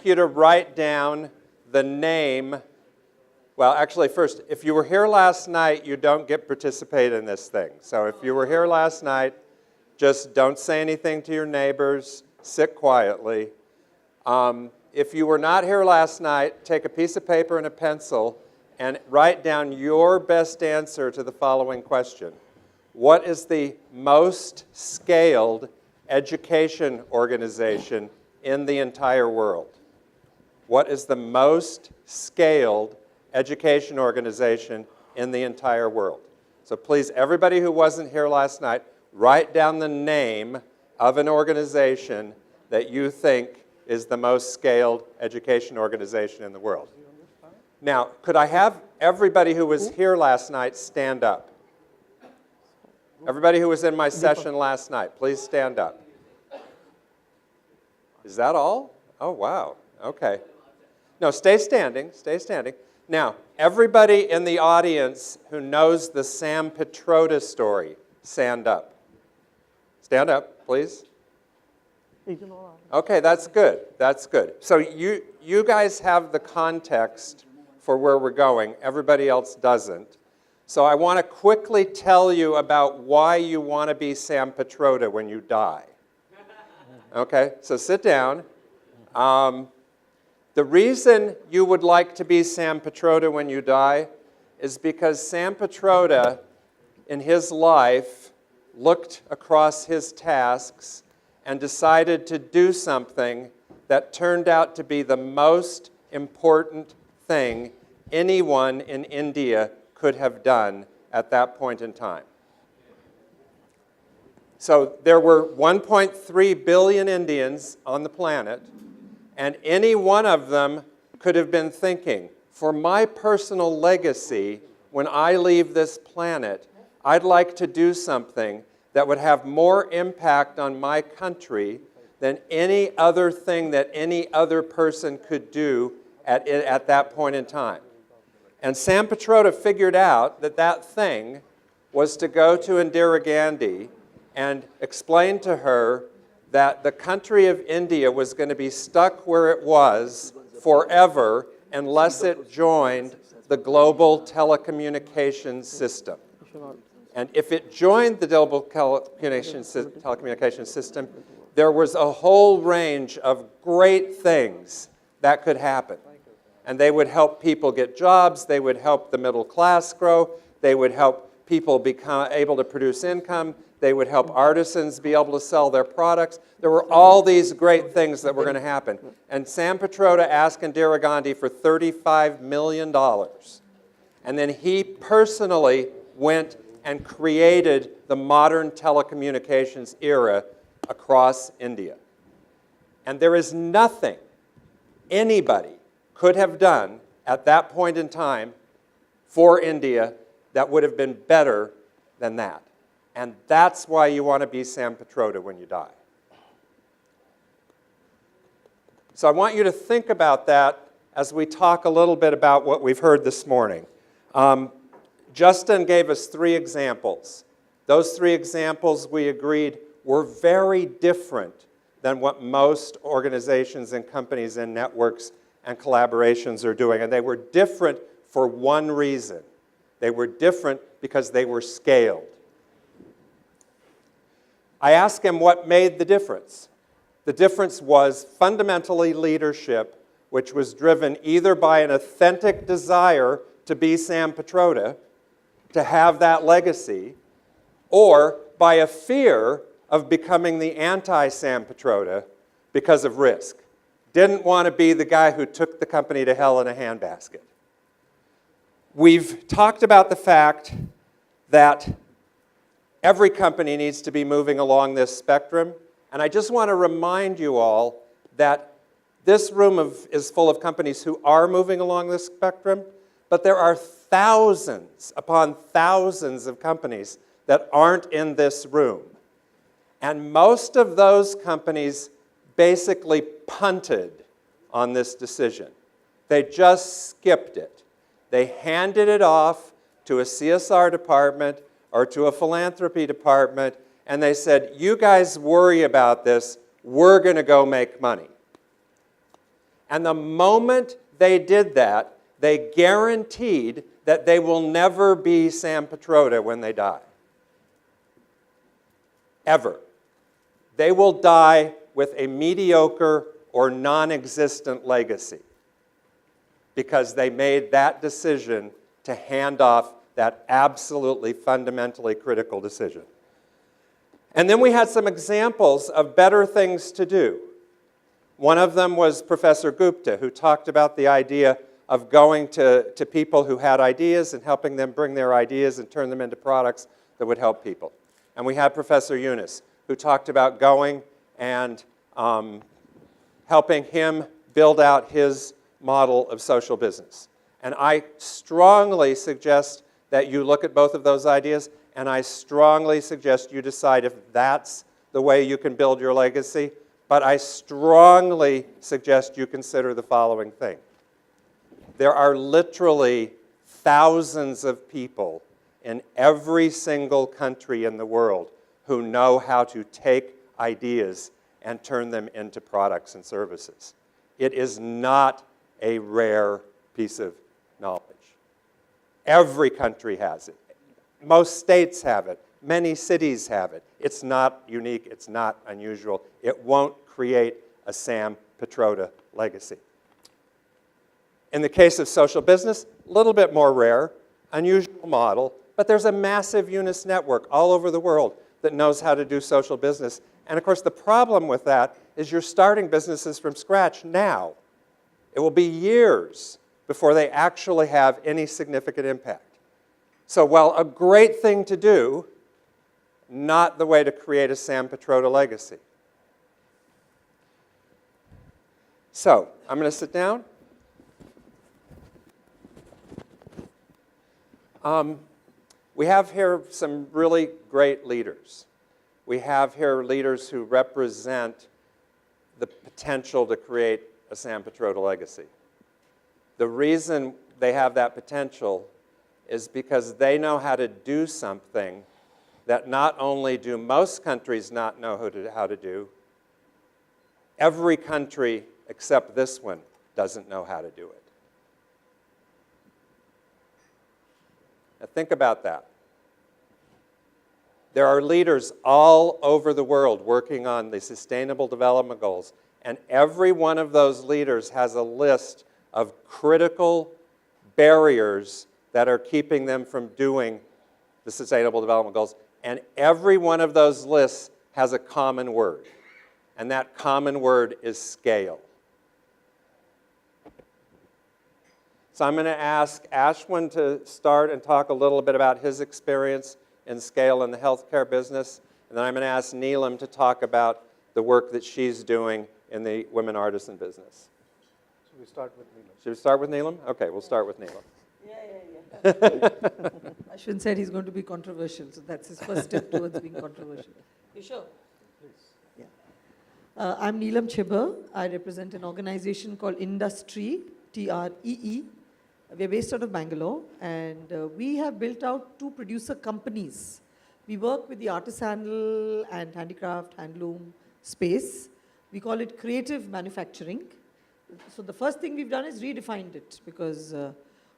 you to write down the name. Well, actually, first, if you were here last night, you don't get to participate in this thing. So if you were here last night, just don't say anything to your neighbors. Sit quietly. If you were not here last night, take a piece of paper and a pencil and write down your best answer to the following question. What is the most scaled education organization in the entire world? What is the most scaled education organization in the entire world? So please, everybody who wasn't here last night, write down the name of an organization that you think is the most scaled education organization in the world. Now, could I have everybody who was here last night stand up? Everybody who was in my session last night, please stand up. Is that all? Oh, wow. Okay. No, stay standing. Stay standing. Now, everybody in the audience who knows the Sam Petroda story, stand up. Stand up, please. Okay, that's good. That's good. So you guys have the context for where we're going. Everybody else doesn't. So I want to quickly tell you about why you want to be Sam Petroda when you die. Okay, so sit down. The reason you would like to be Sam Petroda when you die is because Sam Petroda, in his life, looked across his tasks and decided to do something that turned out to be the most important thing anyone in India could have done at that point in time. So there were 1.3 billion Indians on the planet, and any one of them could have been thinking, for my personal legacy, when I leave this planet, I'd like to do something that would have more impact on my country than any other thing that any other person could do at that point in time. And Sam Petroda figured out that that thing was to go to Indira Gandhi and explain to her that the country of India was going to be stuck where it was forever unless it joined the global telecommunications system. And if it joined the global telecommunications system, there was a whole range of great things that could happen. And they would help people get jobs, they would help the middle class grow, they would help people become able to produce income, they would help artisans be able to sell their products. There were all these great things that were going to happen. And Sam Petroda asked Indira Gandhi for $35 million. And then he personally went and created the modern telecommunications era across India. And there is nothing anybody could have done at that point in time for India that would have been better than that. And that's why you want to be Sam Petroda when you die. So I want you to think about that as we talk a little bit about what we've heard this morning. Justin gave us 3 examples. Those 3 examples, we agreed, were very different than what most organizations and companies and networks and collaborations are doing. And they were different for one reason. They were different because they were scaled. I asked him what made the difference. The difference was fundamentally leadership, which was driven either by an authentic desire to be Sam Petroda, to have that legacy, or by a fear of becoming the anti-Sam Petroda because of risk. Didn't want to be the guy who took the company to hell in a handbasket. We've talked about the fact that every company needs to be moving along this spectrum, and I just want to remind you all that this room is full of companies who are moving along this spectrum, but there are thousands upon thousands of companies that aren't in this room. And most of those companies basically punted on this decision. They just skipped it. They handed it off to a CSR department or to a philanthropy department, and they said, you guys worry about this, we're going to go make money. And the moment they did that, they guaranteed that they will never be Sam Petroda when they die. Ever. They will die with a mediocre or non-existent legacy because they made that decision to hand off that absolutely fundamentally critical decision. And then we had some examples of better things to do. One of them was Professor Gupta, who talked about the idea of going to people who had ideas and helping them bring their ideas and turn them into products that would help people. And we had Professor Yunus, who talked about going and helping him build out his model of social business. And I strongly suggest that you look at both of those ideas, and I strongly suggest you decide if that's the way you can build your legacy. But I strongly suggest you consider the following thing. There are literally thousands of people in every single country in the world who know how to take ideas and turn them into products and services. It is not a rare piece of knowledge. Every country has it. Most states have it. Many cities have it. It's not unique. It's not unusual. It won't create a Sam Petroda legacy. In the case of social business, a little bit more rare, unusual model, but there's a massive Yunus network all over the world that knows how to do social business. And of course, the problem with that is you're starting businesses from scratch now. It will be years before they actually have any significant impact. So while a great thing to do, not the way to create a Sam Petroda legacy. So I'm going to sit down. We have here some really great leaders. We have here leaders who represent the potential to create a Sam Petroda legacy. The reason they have that potential is because they know how to do something that not only do most countries not know how to do, every country except this one doesn't know how to do it. Now think about that. There are leaders all over the world working on the Sustainable Development Goals, and every one of those leaders has a list of critical barriers that are keeping them from doing the Sustainable Development Goals, and every one of those lists has a common word, and that common word is scale. So I'm going to ask Ashwin to start and talk a little bit about his experience in scale in the healthcare business, and then I'm going to ask Neelam to talk about the work that she's doing in the women artisan business. Should we start with Neelam? Should we start with Neelam? Okay, we'll start with Neelam. Ashwin said he's going to be controversial, so that's his first step towards being controversial. You sure? Please. Yeah. I'm Neelam Chibber. I represent an organization called Industry, TREE. We're based out of Bangalore, and we have built out 2 producer companies. We work with the artisanal and handicraft, handloom space. We call it creative manufacturing. So the first thing we've done is redefined it, because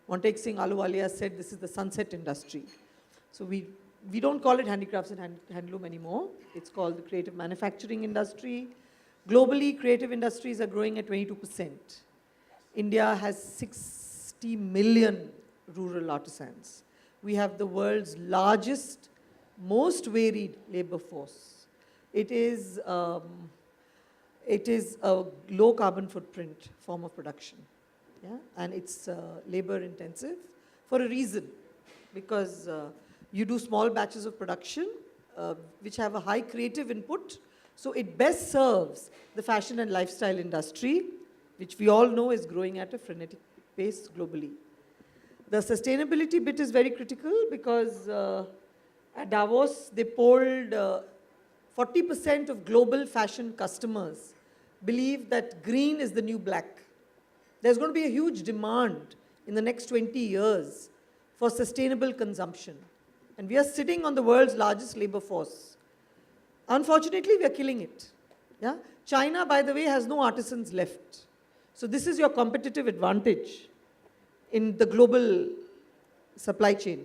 Montek Singh Ahluwalia said this is the sunset industry. So we don't call it handicrafts and handloom anymore. It's called the creative manufacturing industry. Globally, creative industries are growing at 22%. India has 60 million rural artisans. We have the world's largest, most varied labor force. It is a low carbon footprint form of production. Yeah? And it's labor intensive for a reason, because you do small batches of production which have a high creative input, so it best serves the fashion and lifestyle industry, which we all know is growing at a frenetic pace globally. The sustainability bit is very critical, because at Davos they polled 40% of global fashion customers believe that green is the new black. There's going to be a huge demand in the next 20 years for sustainable consumption. And we are sitting on the world's largest labor force. Unfortunately, we are killing it. Yeah? China, by the way, has no artisans left. So this is your competitive advantage in the global supply chain,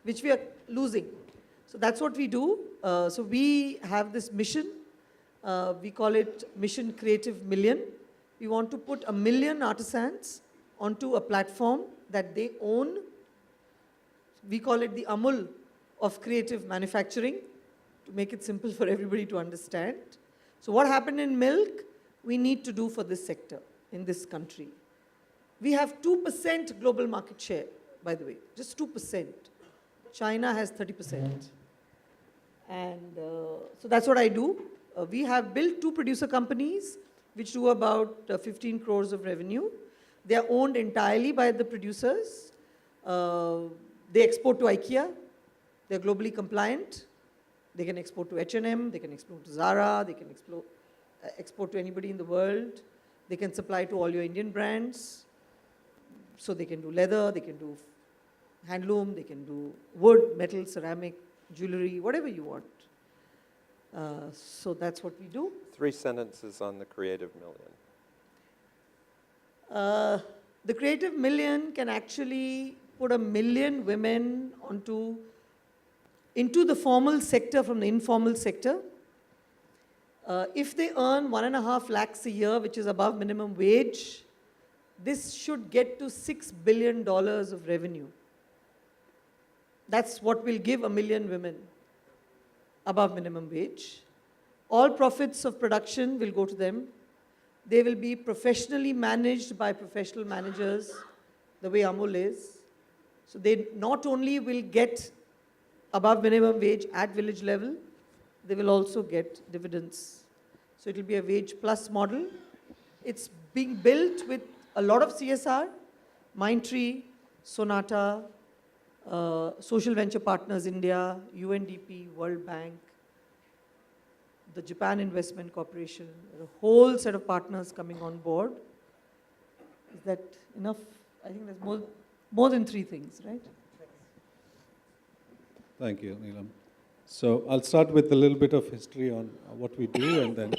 which we are losing. So that's what we do. So we have this mission. We call it Mission Creative Million. We want to put 1 million artisans onto a platform that they own. We call it the Amul of creative manufacturing, to make it simple for everybody to understand. So what happened in milk, we need to do for this sector in this country. We have 2% global market share, by the way, just 2%. China has 30%. And so that's what I do. We have built 2 producer companies which do about 15 crores of revenue. They are owned entirely by the producers. They export to IKEA. They're globally compliant. They can export to H&M. They can export to Zara. They can export to anybody in the world. They can supply to all your Indian brands. So they can do leather, they can do handloom, they can do wood, metal, ceramic, jewelry, whatever you want. So that's what we do. 3 sentences on the Creative Million. The Creative Million can actually put 1 million women into the formal sector from the informal sector. If they earn 1.5 lakhs a year, which is above minimum wage, this should get to $6 billion of revenue. That's what will give 1 million women above minimum wage. All profits of production will go to them. They will be professionally managed by professional managers, the way Amul is. So they not only will get above minimum wage at village level, they will also get dividends. So it will be a wage plus model. It's being built with a lot of CSR, Mindtree, Sonata, Social Venture Partners India, UNDP, World Bank, the Japan Investment Corporation, a whole set of partners coming on board. Is that enough? I think there's more than 3 things, right? Thank you, Neelam. So I'll start with a little bit of history on what we do and then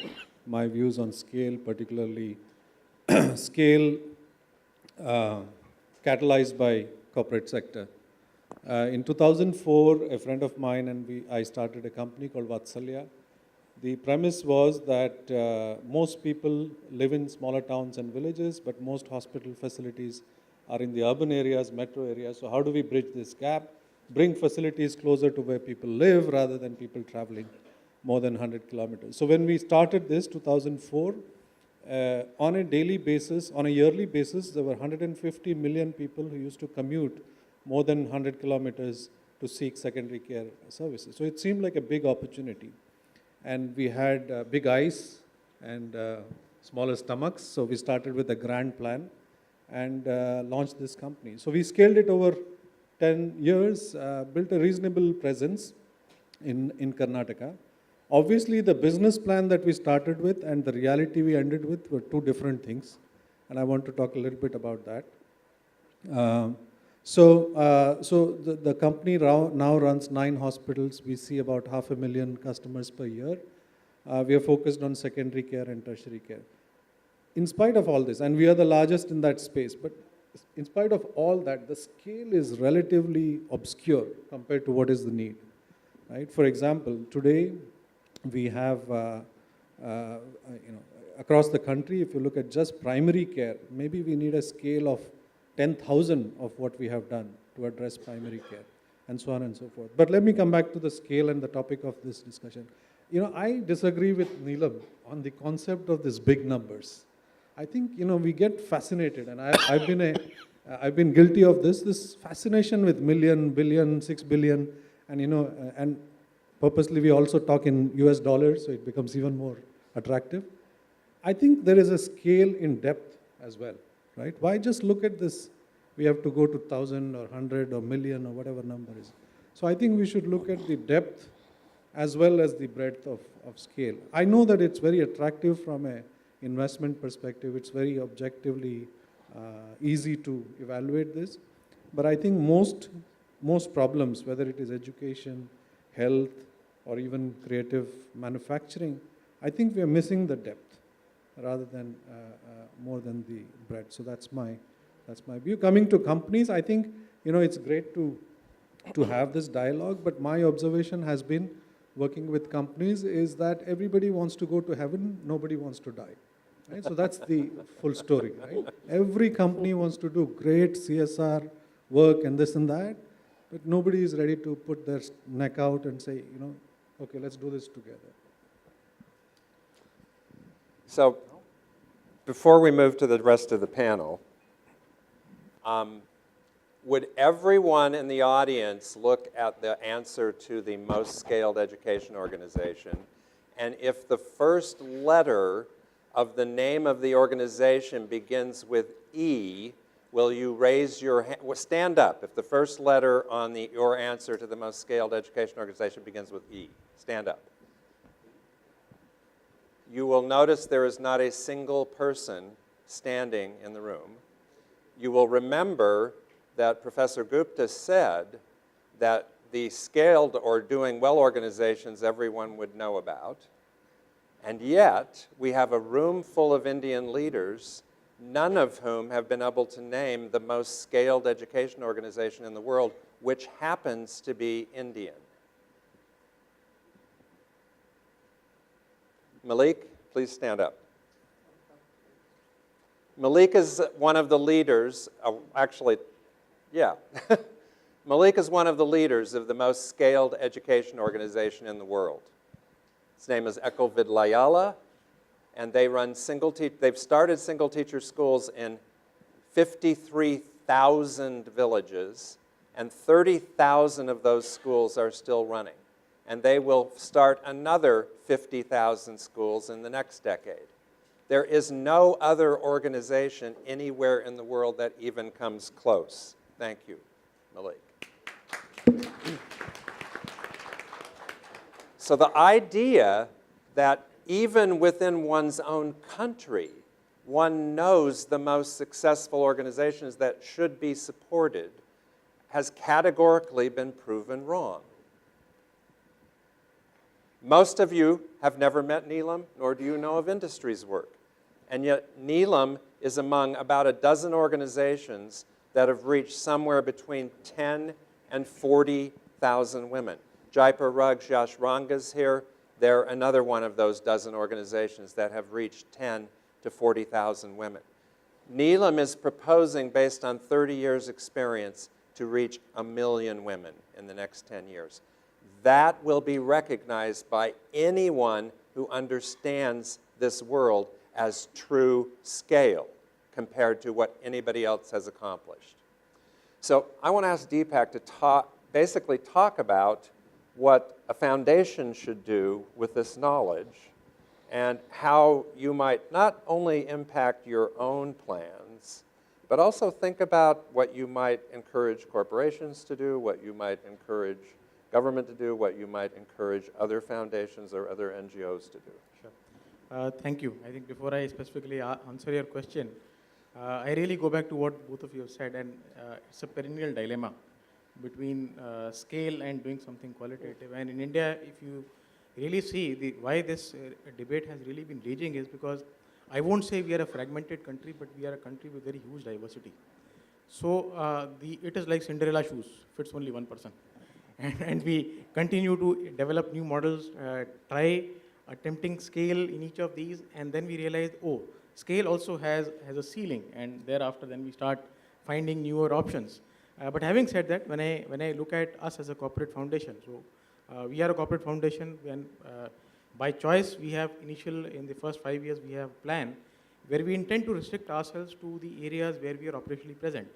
my views on scale, particularly scale catalyzed by corporate sector. In 2004, a friend of mine and I started a company called Vatsalya. The premise was that most people live in smaller towns and villages, but most hospital facilities are in the urban areas, metro areas. So how do we bridge this gap? Bring facilities closer to where people live rather than people traveling more than 100 kilometers. So when we started this, 2004, on a daily basis, on a yearly basis, there were 150 million people who used to commute more than 100 kilometers to seek secondary care services. So it seemed like a big opportunity. And we had big eyes and smaller stomachs. So we started with a grand plan and launched this company. So we scaled it over 10 years, built a reasonable presence in Karnataka. Obviously, the business plan that we started with and the reality we ended with were 2 different things. And I want to talk a little bit about that. So the company now runs 9 hospitals. We see about 500,000 customers per year. We are focused on secondary care and tertiary care. In spite of all this, and we are the largest in that space, but in spite of all that, the scale is relatively obscure compared to what is the need. Right? For example, today we have, across the country, if you look at just primary care, maybe we need a scale of 10,000 of what we have done to address primary care, and so on and so forth. But let me come back to the scale and the topic of this discussion. I disagree with Neelam on the concept of these big numbers. I think, we get fascinated, and I've been guilty of this fascination with million, billion, 6 billion, and, and purposely we also talk in US dollars, so it becomes even more attractive. I think there is a scale in depth as well, right? Why just look at this? We have to go to 1,000 or 100 or million or whatever number is. So I think we should look at the depth as well as the breadth of scale. I know that it's very attractive from an investment perspective. It's very objectively easy to evaluate this. But I think most problems, whether it is education, health, or even creative manufacturing, I think we are missing the depth. rather than more than the bread. So that's my view. Coming to companies, I think it's great to have this dialogue, but my observation has been working with companies is that everybody wants to go to heaven, nobody wants to die. Right? So that's the full story, right? Every company wants to do great CSR work and this and that, but nobody is ready to put their neck out and say, okay, let's do this together. So before we move to the rest of the panel, would everyone in the audience look at the answer to the most scaled education organization? And if the first letter of the name of the organization begins with E, will you raise your hand? Well, stand up if the first letter on your answer to the most scaled education organization begins with E. Stand up. You will notice there is not a single person standing in the room. You will remember that Professor Gupta said that the scaled or doing well organizations everyone would know about. And yet, we have a room full of Indian leaders, none of whom have been able to name the most scaled education organization in the world, which happens to be Indian. Malik, please stand up. Malik is one of the leaders, Malik is one of the leaders of the most scaled education organization in the world. Its name is Eko Vidyalaya, and they run they've started single teacher schools in 53,000 villages, and 30,000 of those schools are still running. And they will start another 50,000 schools in the next decade. There is no other organization anywhere in the world that even comes close. Thank you, Malik. So the idea that even within one's own country, one knows the most successful organizations that should be supported has categorically been proven wrong. Most of you have never met Neelam, nor do you know of Industry's work. And yet Neelam is among about a dozen organizations that have reached somewhere between 10 and 40,000 women. Jaipur Rug Yashranga's here. They're another one of those dozen organizations that have reached 10 to 40,000 women. Neelam is proposing, based on 30 years' experience, to reach 1 million women in the next 10 years. That will be recognized by anyone who understands this world as true scale compared to what anybody else has accomplished. So I want to ask Deepak to basically talk about what a foundation should do with this knowledge and how you might not only impact your own plans, but also think about what you might encourage corporations to do, what you might encourage government to do, what you might encourage other foundations or other NGOs to do. Sure. Thank you. I think before I specifically answer your question, I really go back to what both of you have said, and it's a perennial dilemma between scale and doing something qualitative. And in India, if you really see why this debate has really been raging is because I won't say we are a fragmented country, but we are a country with very huge diversity. So it is like Cinderella shoes, fits only one person. And we continue to develop new models, try attempting scale in each of these, and then we realize, oh, scale also has a ceiling, and thereafter then we start finding newer options. But having said that, when I look at us as a corporate foundation, so we are a corporate foundation, and by choice we have in the first 5 years we have a plan where we intend to restrict ourselves to the areas where we are operationally present.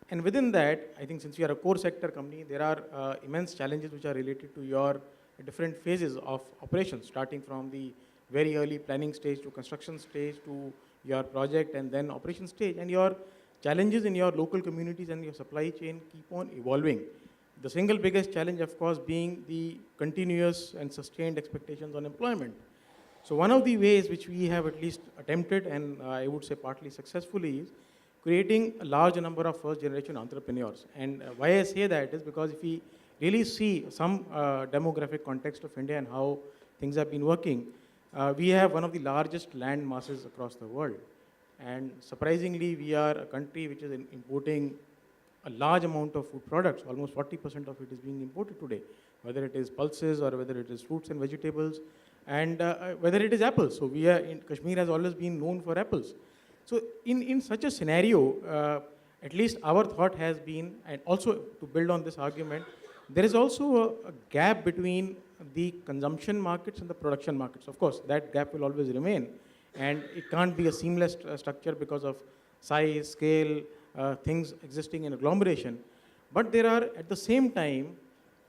And within that, I think since we are a core sector company, there are immense challenges which are related to your different phases of operations, starting from the very early planning stage to construction stage to your project and then operation stage. And your challenges in your local communities and your supply chain keep on evolving. The single biggest challenge, of course, being the continuous and sustained expectations on employment. So one of the ways which we have at least attempted, and I would say partly successfully, is creating a large number of first-generation entrepreneurs. And why I say that is because if we really see some demographic context of India and how things have been working, we have one of the largest land masses across the world. And surprisingly, we are a country which is importing a large amount of food products. Almost 40% of it is being imported today, whether it is pulses or whether it is fruits and vegetables, and whether it is apples. So Kashmir has always been known for apples. So in such a scenario, at least our thought has been, and also to build on this argument, there is also a gap between the consumption markets and the production markets. Of course, that gap will always remain, and it can't be a seamless structure because of size, scale, things existing in agglomeration. But there are, at the same time,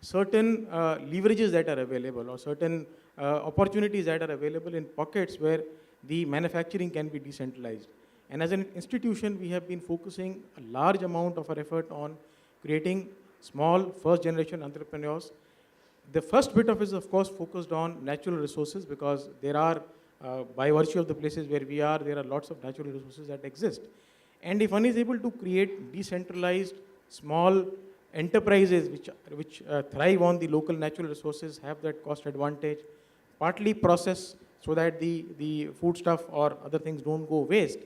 certain leverages that are available, or certain opportunities that are available in pockets where the manufacturing can be decentralized. And as an institution, we have been focusing a large amount of our effort on creating small first-generation entrepreneurs. The first bit of it is, of course, focused on natural resources, because there are, by virtue of the places where we are, there are lots of natural resources that exist. And if one is able to create decentralized, small enterprises which thrive on the local natural resources, have that cost advantage, partly process so that the foodstuff or other things don't go waste.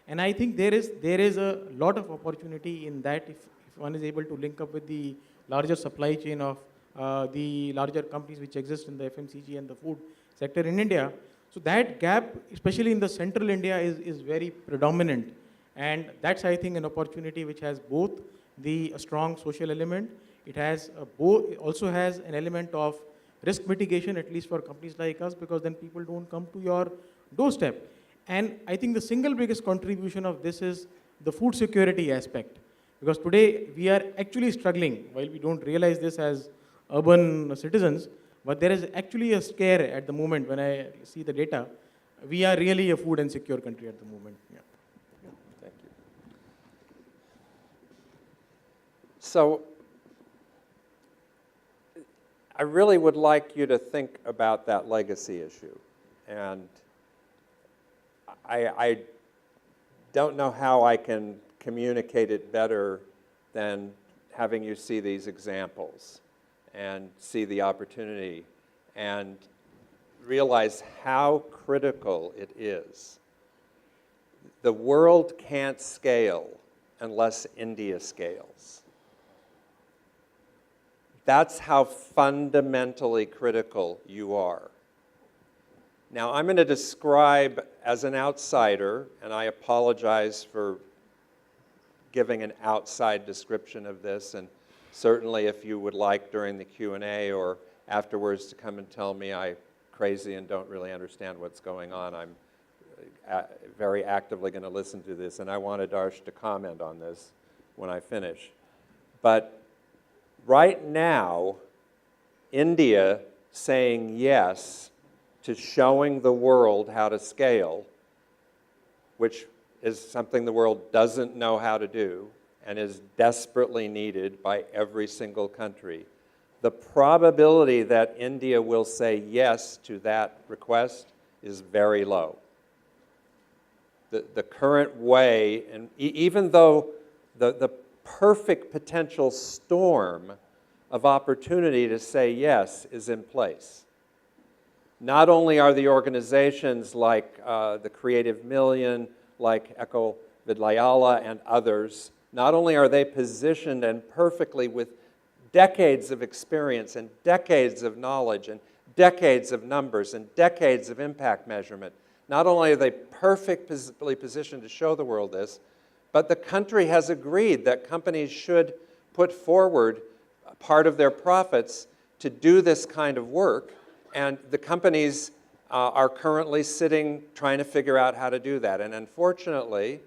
And I think there is a lot of opportunity in that if one is able to link up with the larger supply chain of the larger companies which exist in the FMCG and the food sector in India. So that gap, especially in the central India, is very predominant. And that's, I think, an opportunity which has both the strong social element. It has also has an element of risk mitigation, at least for companies like us, because then people don't come to your doorstep. And I think the single biggest contribution of this is the food security aspect. Because today we are actually struggling, while we don't realize this as urban citizens, but there is actually a scare at the moment when I see the data. We are really a food insecure country at the moment. Yeah. Thank you. So I really would like you to think about that legacy issue. And I don't know how I can communicate it better than having you see these examples and see the opportunity and realize how critical it is. The world can't scale unless India scales. That's how fundamentally critical you are. Now, I'm going to describe as an outsider, and I apologize for giving an outside description of this, and certainly if you would like during the Q&A or afterwards to come and tell me I'm crazy and don't really understand what's going on, I'm very actively going to listen to this, and I wanted Darsh to comment on this when I finish. But right now, India saying yes to showing the world how to scale, which is something the world doesn't know how to do and is desperately needed by every single country. The probability that India will say yes to that request is very low. The current way, and even though the perfect potential storm of opportunity to say yes is in place, not only are the organizations like the Creative Million, like Eko Vidyalaya and others, not only are they positioned and perfectly with decades of experience and decades of knowledge and decades of numbers and decades of impact measurement, not only are they perfectly positioned to show the world this, but the country has agreed that companies should put forward part of their profits to do this kind of work. And the companies are currently sitting trying to figure out how to do that. And unfortunately,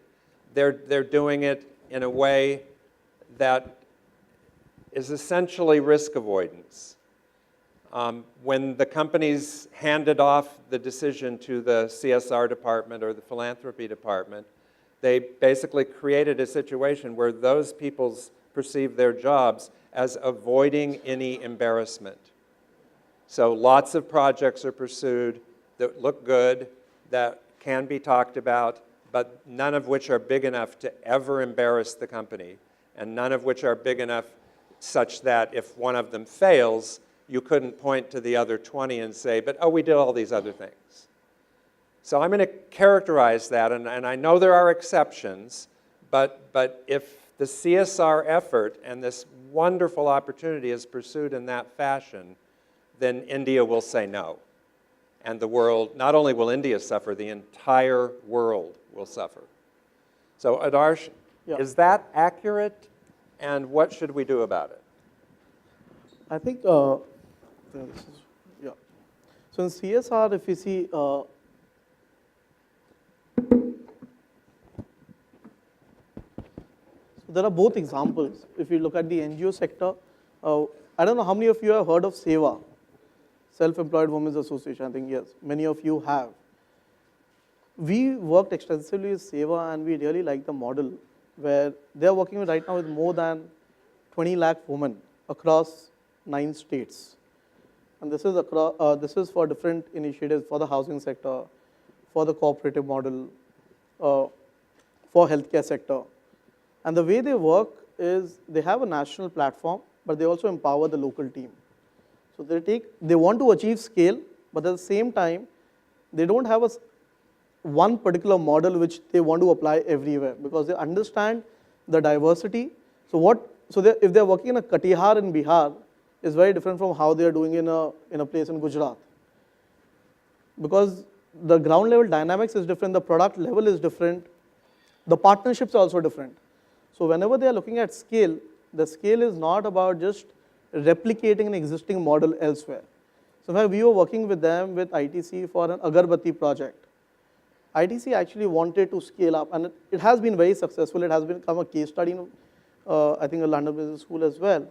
they're doing it in a way that is essentially risk avoidance. When the companies handed off the decision to the CSR department or the philanthropy department, they basically created a situation where those people perceive their jobs as avoiding any embarrassment. So lots of projects are pursued that look good, that can be talked about, but none of which are big enough to ever embarrass the company, and none of which are big enough such that if one of them fails, you couldn't point to the other 20 and say, but oh, we did all these other things. So I'm going to characterize that, and I know there are exceptions, but if the CSR effort and this wonderful opportunity is pursued in that fashion, then India will say no. And the world, not only will India suffer, the entire world will suffer. So Adarsh, Yeah. is that accurate? And what should we do about it? I think, yeah. So in CSR, if you see, so there are both examples. If you look at the NGO sector, I don't know how many of you have heard of SEWA, Self-Employed Women's Association. I think yes, many of you have. We worked extensively with SEWA, and we really like the model where they're working with right now with more than 20 lakh women across 9 states. And this is for different initiatives for the housing sector, for the cooperative model, for healthcare sector. And the way they work is they have a national platform, but they also empower the local team. So they want to achieve scale, but at the same time, they don't have one particular model which they want to apply everywhere, because they understand the diversity. So if they're working in a Katihar in Bihar, is very different from how they are doing in a place in Gujarat. Because the ground level dynamics is different, the product level is different, the partnerships are also different. So whenever they are looking at scale, the scale is not about just replicating an existing model elsewhere. So in fact, we were working with them with ITC for an Agarbatti project. ITC actually wanted to scale up, and it has been very successful. It has become a case study in, I think, a London Business School as well,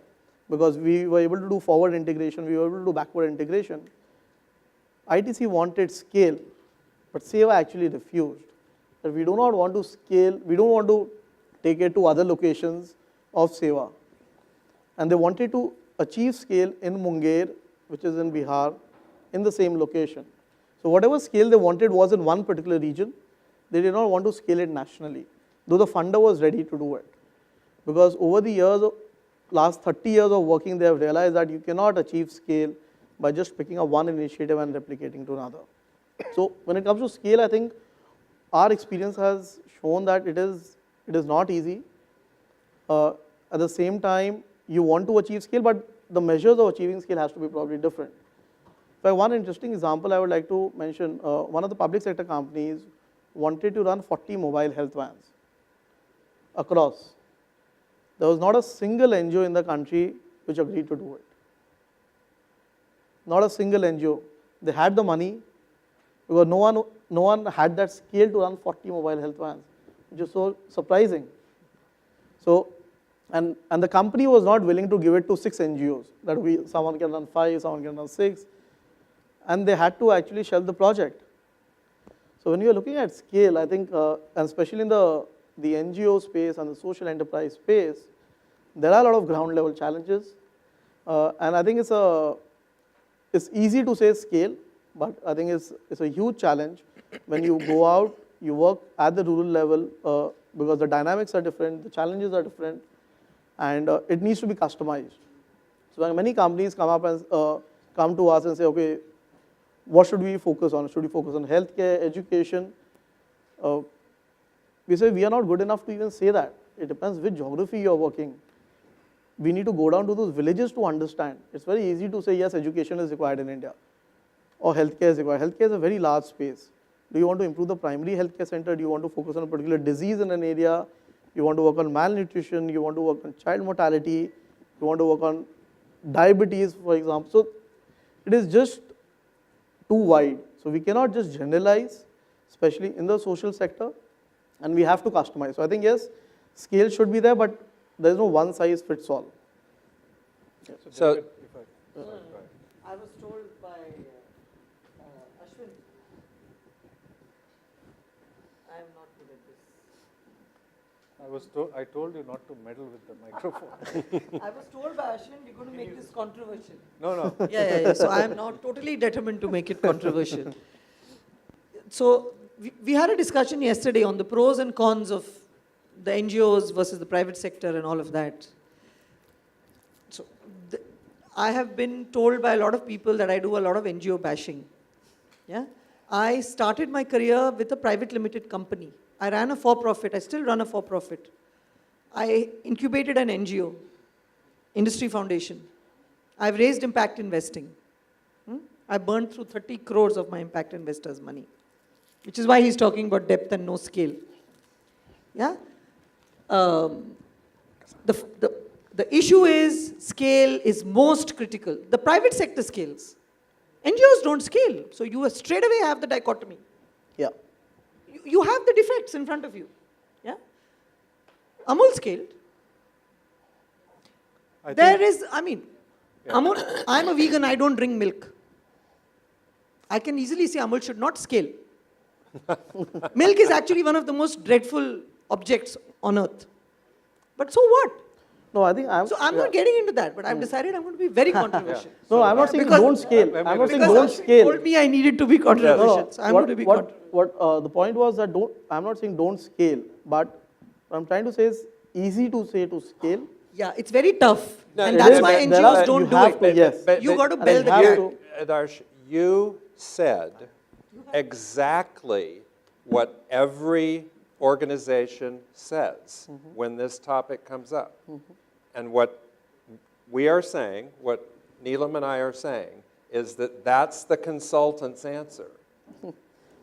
because we were able to do forward integration, we were able to do backward integration. ITC wanted scale, but SEWA actually refused. That we do not want to scale, we don't want to take it to other locations of SEWA. And they wanted to achieve scale in Munger, which is in Bihar, in the same location. So whatever scale they wanted was in one particular region. They did not want to scale it nationally, though the funder was ready to do it. Because over the years, last 30 years of working, they have realized that you cannot achieve scale by just picking up one initiative and replicating to another. So when it comes to scale, I think our experience has shown that it is not easy. At the same time, you want to achieve scale, but the measures of achieving scale has to be probably different. One interesting example I would like to mention, one of the public sector companies wanted to run 40 mobile health vans across. There was not a single NGO in the country which agreed to do it. Not a single NGO. They had the money, because no one had that scale to run 40 mobile health vans, which is so surprising. So, and the company was not willing to give it to 6 NGOs, that someone can run 5, someone can run 6, and they had to actually shelve the project. So when you're looking at scale, I think, and especially in the NGO space and the social enterprise space, there are a lot of ground level challenges. And I think it's easy to say scale, but I think it's a huge challenge when you go out, you work at the rural level, because the dynamics are different, the challenges are different, and it needs to be customized. So when many companies come to us and say, okay, what should we focus on? Should we focus on healthcare, education? We say we are not good enough to even say that. It depends which geography you are working. We need to go down to those villages to understand. It's very easy to say, yes, education is required in India, or healthcare is required. Healthcare is a very large space. Do you want to improve the primary healthcare center? Do you want to focus on a particular disease in an area? You want to work on malnutrition? You want to work on child mortality? You want to work on diabetes, for example? So it is just too wide. So we cannot just generalize, especially in the social sector, and we have to customize. So I think, yes, scale should be there, but there is no one size fits all. So David, I was told by Ashwin, I am not good at this. I told you not to meddle with the microphone. I was told by Ashwin, we're going to make this controversial. No. Yeah. So I am not totally determined to make it controversial. So we had a discussion yesterday on the pros and cons of the NGOs versus the private sector and all of that. So I have been told by a lot of people that I do a lot of NGO bashing. Yeah, I started my career with a private limited company. I ran a for-profit. I still run a for-profit. I incubated an NGO, Industry Foundation. I've raised impact investing. I burned through 30 crores of my impact investors' money, which is why he's talking about depth and no scale. Yeah? The issue is scale is most critical. The private sector scales. NGOs don't scale. So you straight away have the dichotomy. Yeah. You have the defects in front of you. Yeah? Amul scaled. Amul, I'm a vegan, I don't drink milk. I can easily say Amul should not scale. Milk is actually one of the most dreadful objects on earth. But so what? No, I think I'm. So I'm not getting into that, but I've decided I'm going to be very controversial. No, I'm not saying Because- don't scale. I'm not saying Because don't Ashwin scale. told me I needed to be controversial. So I'm going to be controversial. The point was that I'm not saying don't scale, but what I'm trying to say is easy to say to scale. Yeah, it's very tough. No, And it that's is, why but NGOs you don't do have it. to, yes. You got to and build the have gap. to- Darsh, you said exactly what every organization says when this topic comes up. And what we are saying, what Neelam and I are saying, is that that's the consultant's answer.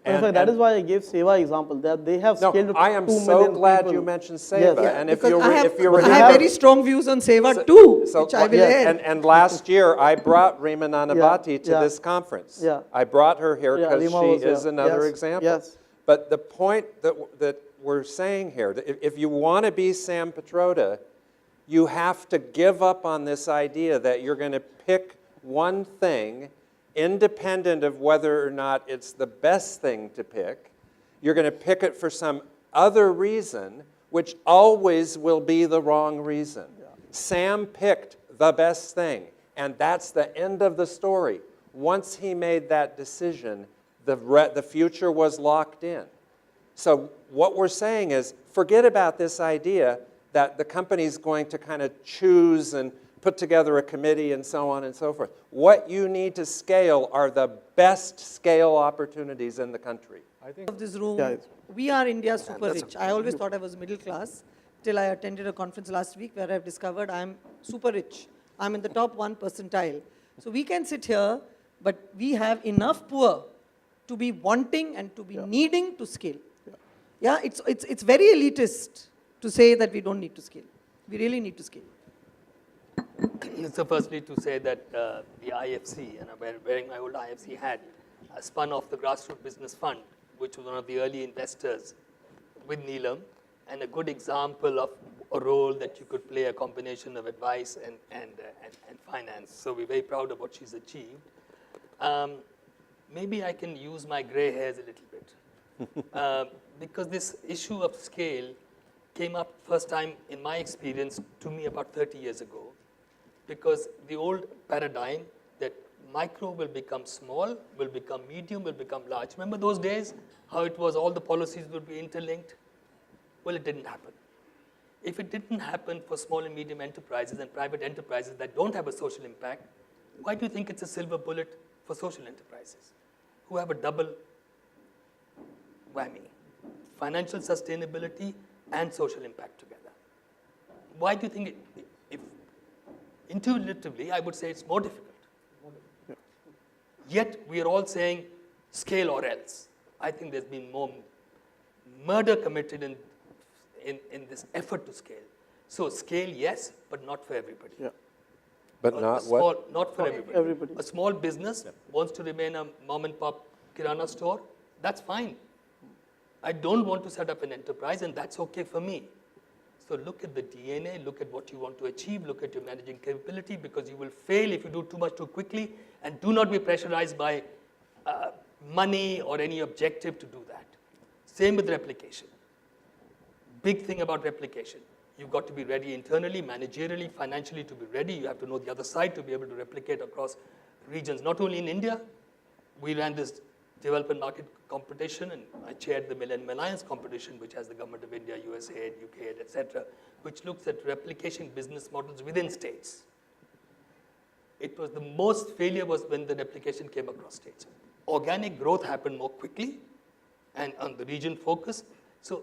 In fact, that is why I gave Seva example, that they have No, scaled to 2 I am million so glad people. you mentioned Yes. Seva. Yeah, And if Because you I were have very strong views on Seva too, which I will air. And last year, I brought Rima Nanavati to yeah. this conference. Yeah. I brought her here Yeah, because Rima she was is here. another Yes, example. yes. But the point that we're saying here, that if you want to be Sam Petroda, you have to give up on this idea that you're going to pick one thing independent of whether or not it's the best thing to pick. You're going to pick it for some other reason, which always will be the wrong reason. Yeah. Sam picked the best thing, and that's the end of the story. Once he made that decision, the future was locked in. So what we're saying is, forget about this idea that the company's going to kind of choose and put together a committee and so on and so forth. What you need to scale are the best scale opportunities in the country. Of this room, Yeah, it's- we are India's super rich. I always thought I was middle class till I attended a conference last week where I've discovered I'm super rich. I'm in the top 1 percentile. So we can sit here, but we have enough poor to be wanting and to be needing to scale. Yeah, it's very elitist to say that we don't need to scale. We really need to scale. So firstly to say that the IFC, wearing my old IFC hat, spun off the Grassroots Business Fund, which was one of the early investors with Neelam, and a good example of a role that you could play, a combination of advice and finance. So we're very proud of what she's achieved. Maybe I can use my gray hairs a little bit. Because this issue of scale came up first time, in my experience, to me about 30 years ago. Because the old paradigm that micro will become small, will become medium, will become large. Remember those days, how it was all the policies would be interlinked? Well, it didn't happen. If it didn't happen for small and medium enterprises and private enterprises that don't have a social impact, why do you think it's a silver bullet for social enterprises who have a double whammy? Financial sustainability and social impact together. Why do you think if intuitively, I would say it's more difficult. Yet, we are all saying scale or else. I think there's been more murder committed in this effort to scale. So scale, yes, but not for everybody. Yeah. But not what? Not for everybody. Everybody. A small business wants to remain a mom and pop kirana store, that's fine. I don't want to set up an enterprise, and that's okay for me. So look at the DNA, look at what you want to achieve, look at your managing capability, because you will fail if you do too much too quickly, and do not be pressurized by money or any objective to do that. Same with replication. Big thing about replication. You've got to be ready internally, managerially, financially to be ready. You have to know the other side to be able to replicate across regions, not only in India. We ran this development market competition, and I chaired the Millennium Alliance competition, which has the government of India, USAID, UKAID, etc., which looks at replication business models within states. It was the most failure was when the replication came across states. organic growth happened more quickly and on the region focus. So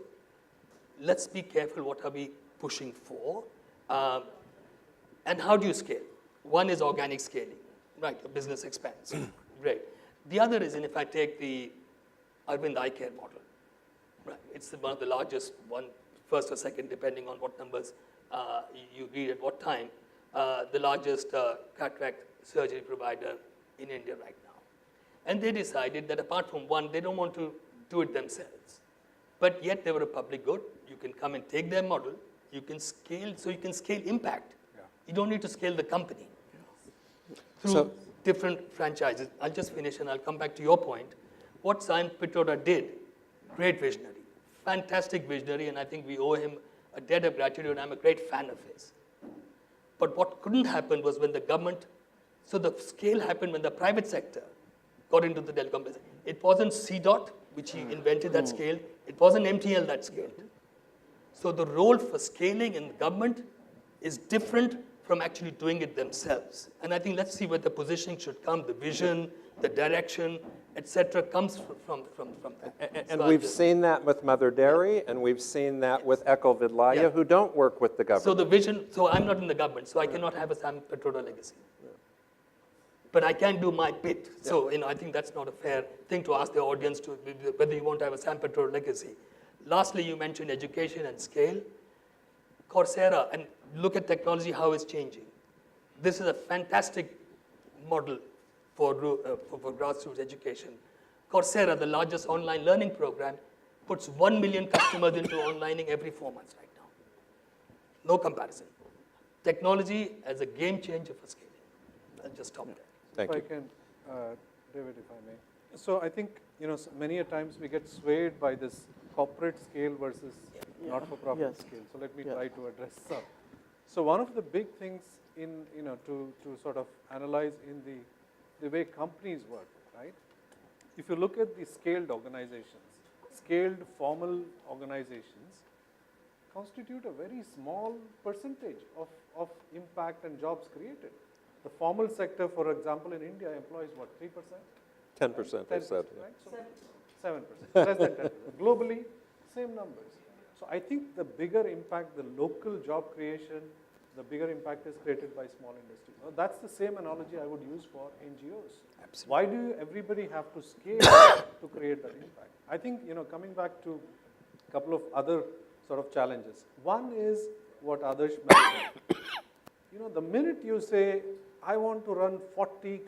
let's be careful what are we pushing for. And how do you scale? One is organic scaling, right? Your business expands. Great. The other is, and if I take the Arvind Eye Care model, right? It's one of the largest, first or second, depending on what numbers you read at what time, the largest cataract surgery provider in India right now. And they decided that apart from one, they don't want to do it themselves. But yet they were a public good. You can come and take their model. You can scale, so you can scale impact. Yeah. You don't need to scale the company through different franchises. I'll just finish and I'll come back to your point. What Sayan Pitroda did, great visionary, fantastic visionary, and I think we owe him a debt of gratitude. I'm a great fan of his. But what couldn't happen was when the government, so the scale happened when the private sector got into the telecom business. It wasn't CDOT, which he invented that scale. It wasn't MTL that scaled. So the role for scaling in government is different from actually doing it themselves. And I think let's see where the positioning should come, the vision, the direction, etc., comes from that. And we've seen that with Mother Dairy, and we've seen that with Eko Vidlaya, who don't work with the government. So the vision, so I'm not in the government, so I cannot have a Sam Petroda legacy. But I can do my bit. So I think that's not a fair thing to ask the audience to whether you want to have a Sam Petroda legacy. Lastly, you mentioned education and scale. Coursera, and look at technology, how it's changing. This is a fantastic model for grassroots education. Coursera, the largest online learning program, puts 1 million customers into onlining every 4 months right now. No comparison. Technology as a game changer for scaling. I'll just stop there. Thank you. If I can, David, if I may. So I think, many a times we get swayed by this corporate scale versus not-for-profit scale. So let me try to address some. So one of the big things in, to sort of analyze in the way companies work, right? If you look at the scaled organizations, scaled formal organizations constitute a very small percentage of impact and jobs created. The formal sector, for example, in India employs what, 3%? 10%, they said. Right? So 7%, less than 10%. Globally, same numbers. So I think the bigger impact, the local job creation, the bigger impact is created by small industry. Now, that's the same analogy I would use for NGOs. Absolutely. Why do everybody have to scale to create that impact? I think, coming back to a couple of other sort of challenges. One is what Adarsh mentioned. The minute you say, I want to run 40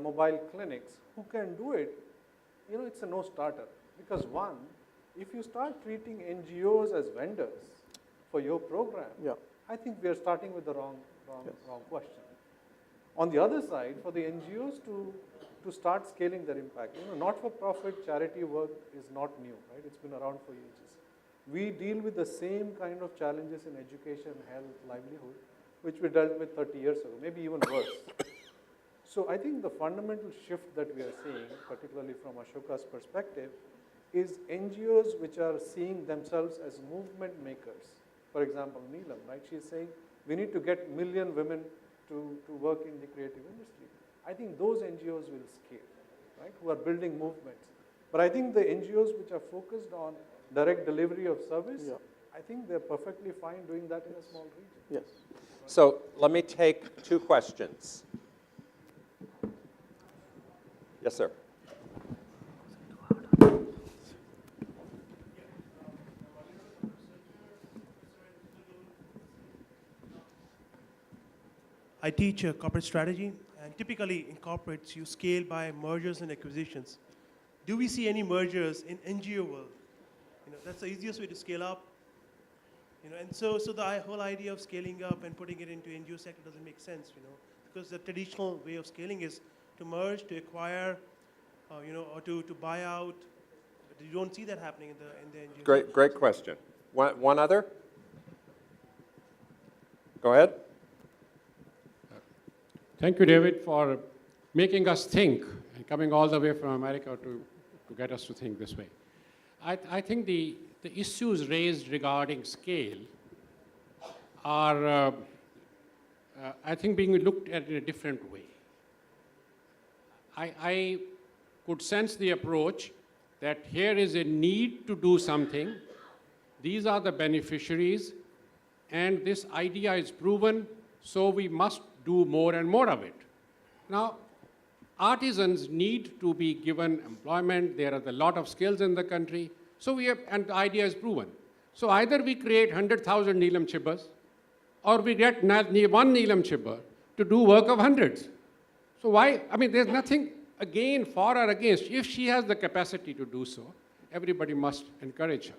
mobile clinics, who can do it? It's a no-starter. Because one, if you start treating NGOs as vendors for your program, I think we are starting with the wrong question. On the other side, for the NGOs to start scaling their impact, not-for-profit charity work is not new, right? It's been around for ages. We deal with the same kind of challenges in education, health, livelihood, which we dealt with 30 years ago, maybe even worse. So I think the fundamental shift that we are seeing, particularly from Ashoka's perspective, is NGOs which are seeing themselves as movement makers. For example, Neelam, right? She's saying we need to get 1 million women to work in the creative industry. I think those NGOs will scale, right? Who are building movements. But I think the NGOs which are focused on direct delivery of service, I think they're perfectly fine doing that in a small region. Yes. So let me take 2 questions. Yes, sir. I teach corporate strategy, and typically in corporates, you scale by mergers and acquisitions. Do we see any mergers in NGO world? That's the easiest way to scale up. And so the whole idea of scaling up and putting it into NGO sector doesn't make sense, because the traditional way of scaling is to merge, to acquire, or to buy out. But you don't see that happening in the NGO. Great question. One other? Go ahead. Thank you, David, for making us think and coming all the way from America to get us to think this way. I think the issues raised regarding scale are, I think, being looked at in a different way. could sense the approach that here is a need to do something, these are the beneficiaries, and this idea is proven, so we must do more and more of it. Now, artisans need to be given employment. There are a lot of skills in the country. So and the idea is proven. So either we create 100,000 Neelam Chibbas, or we get one Neelam Chibba to do work of hundreds. So why, I mean, there's nothing again for or against. If she has the capacity to do so, everybody must encourage her.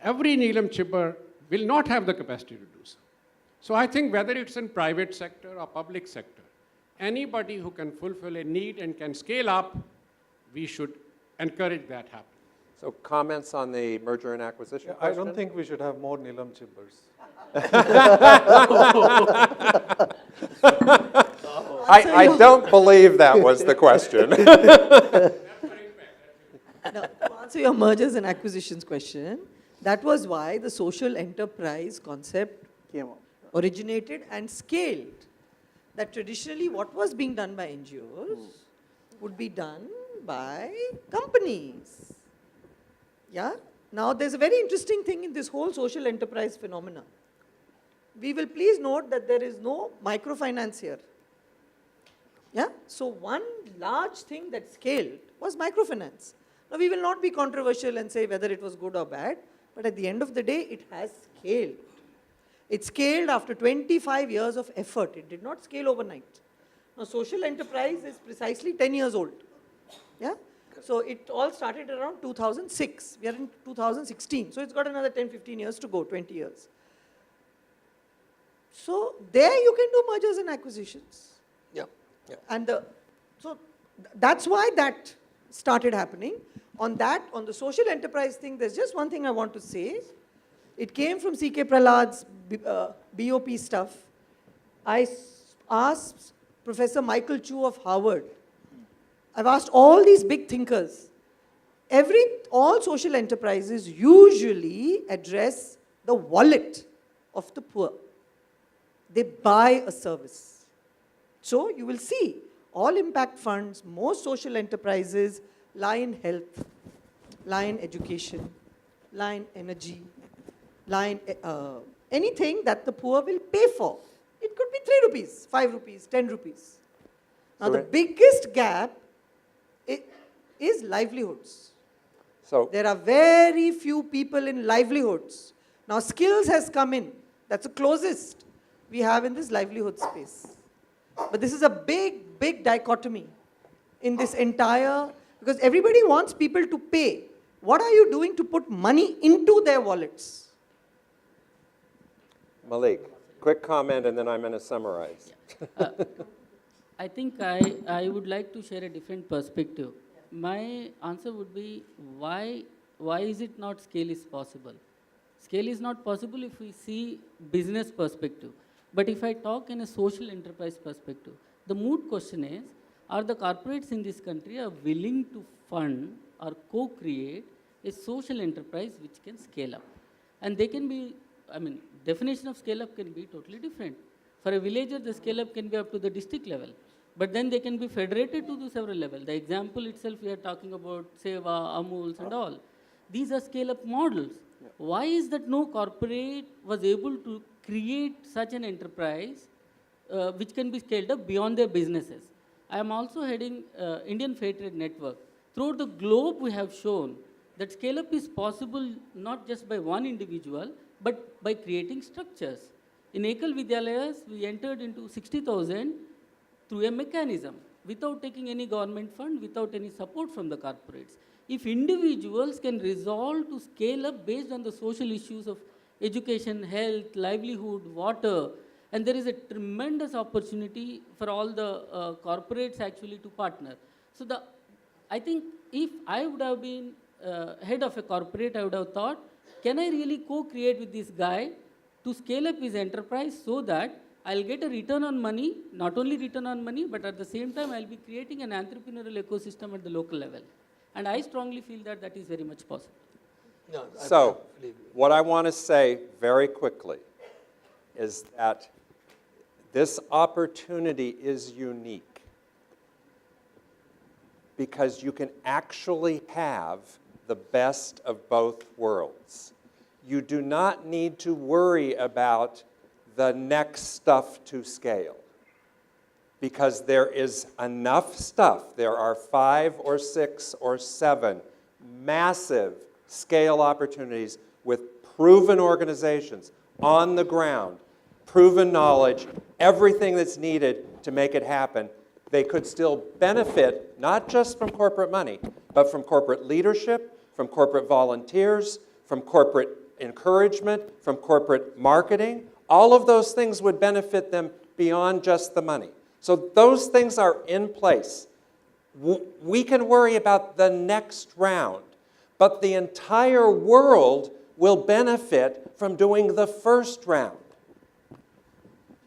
Every Neelam Chibba will not have the capacity to do so. So I think whether it's in private sector or public sector, anybody who can fulfill a need and can scale up, we should encourage that happen. So comments on the merger and acquisition I question? don't think we should have more Neelam Chibbers. I don't believe that was the question. Now, to answer your mergers and acquisitions question, that was why the social enterprise concept Came up. originated and scaled. That traditionally what was being done by NGOs would be done by companies. Yeah? Now there's a very interesting thing in this whole social enterprise phenomena. We will please note that there is no microfinance here. Yeah? So one large thing that scaled was microfinance. Now we will not be controversial and say whether it was good or bad, but at the end of the day, it has scaled. It scaled after 25 years of effort. It did not scale overnight. Now social enterprise is precisely 10 years old. Yeah? So it all started around 2006. We are in 2016. So it's got another 10, 15 years to go, 20 years. So there you can do mergers and acquisitions. Yeah. And that's why that started happening. On the social enterprise thing, there's just one thing I want to say. It came from C.K. Prahlad's BOP stuff. I asked Professor Michael Chu of Harvard. I've asked all these big thinkers. All social enterprises usually address the wallet of the poor. They buy a service. So you will see all impact funds, most social enterprises lie in health, lie in education, lie in energy, lie in anything that the poor will pay for. It could be 3 rupees, 5 rupees, 10 rupees. Now the biggest gap is livelihoods. So There are very few people in livelihoods. Now skills has come in. That's the closest we have in this livelihood space. But this is a big, big dichotomy in this entire, because everybody wants people to pay. What are you doing to put money into their wallets? Malik, quick comment and then I'm going to summarize. I think I would like to share a different perspective. My answer would be why is it not scale is possible? Scale is not possible if we see business perspective. But if I talk in a social enterprise perspective, the moot question is, are the corporates in this country are willing to fund or co-create a social enterprise which can scale up? And they can be, definition of scale up can be totally different. For a villager, the scale up can be up to the district level. But then they can be federated to several levels. The example itself, we are talking about Seva, Amuls and all. These are scale up models. Yeah. Why is that no corporate was able to create such an enterprise which can be scaled up beyond their businesses? I am also heading Indian Fair Trade Network. Throughout the globe, we have shown that scale up is possible not just by one individual, but by creating structures. In Ekal Vidyalayas, we entered into 60,000 through a mechanism, without taking any government fund, without any support from the corporates. If individuals can resolve to scale up based on the social issues of education, health, livelihood, water, and there is a tremendous opportunity for all the corporates actually to partner. So I think if I would have been head of a corporate, I would have thought, can I really co-create with this guy to scale up his enterprise so that I'll get a return on money, not only return on money, but at the same time, I'll be creating an entrepreneurial ecosystem at the local level. And I strongly feel that that is very much possible. Yeah, So, what I want to say very quickly is that this opportunity is unique. because you can actually have the best of both worlds. You do not need to worry about the next stuff to scale, because there is enough stuff. There are 5 or 6 or 7 massive scale opportunities with proven organizations on the ground, proven knowledge, everything that's needed to make it happen. They could still benefit not just from corporate money, but from corporate leadership, from corporate volunteers, from corporate encouragement, from corporate marketing. All of those things would benefit them beyond just the money. So those things are in place. We can worry about the next round, but the entire world will benefit from doing the first round.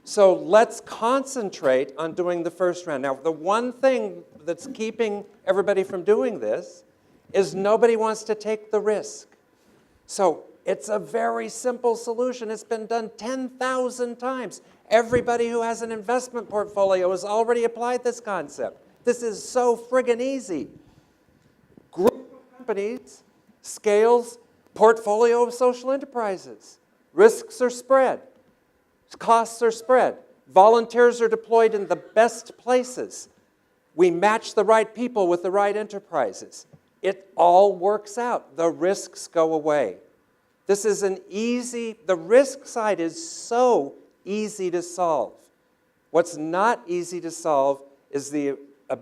So let's concentrate on doing the first round. Now, the one thing that's keeping everybody from doing this is nobody wants to take the risk. So it's a very simple solution. It's been done 10,000 times. Everybody who has an investment portfolio has already applied this concept. This is so friggin' easy. Group of companies scales portfolio of social enterprises. Risks are spread. Costs are spread. Volunteers are deployed in the best places. We match the right people with the right enterprises. It all works out. The risks go away. This is an easy, the risk side is so easy to solve. What's not easy to solve is the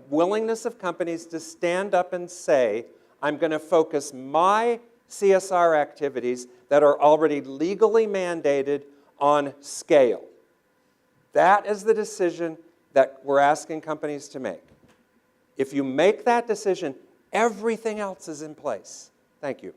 willingness of companies to stand up and say, I'm going to focus my CSR activities that are already legally mandated on scale. That is the decision that we're asking companies to make. If you make that decision, everything else is in place. Thank you.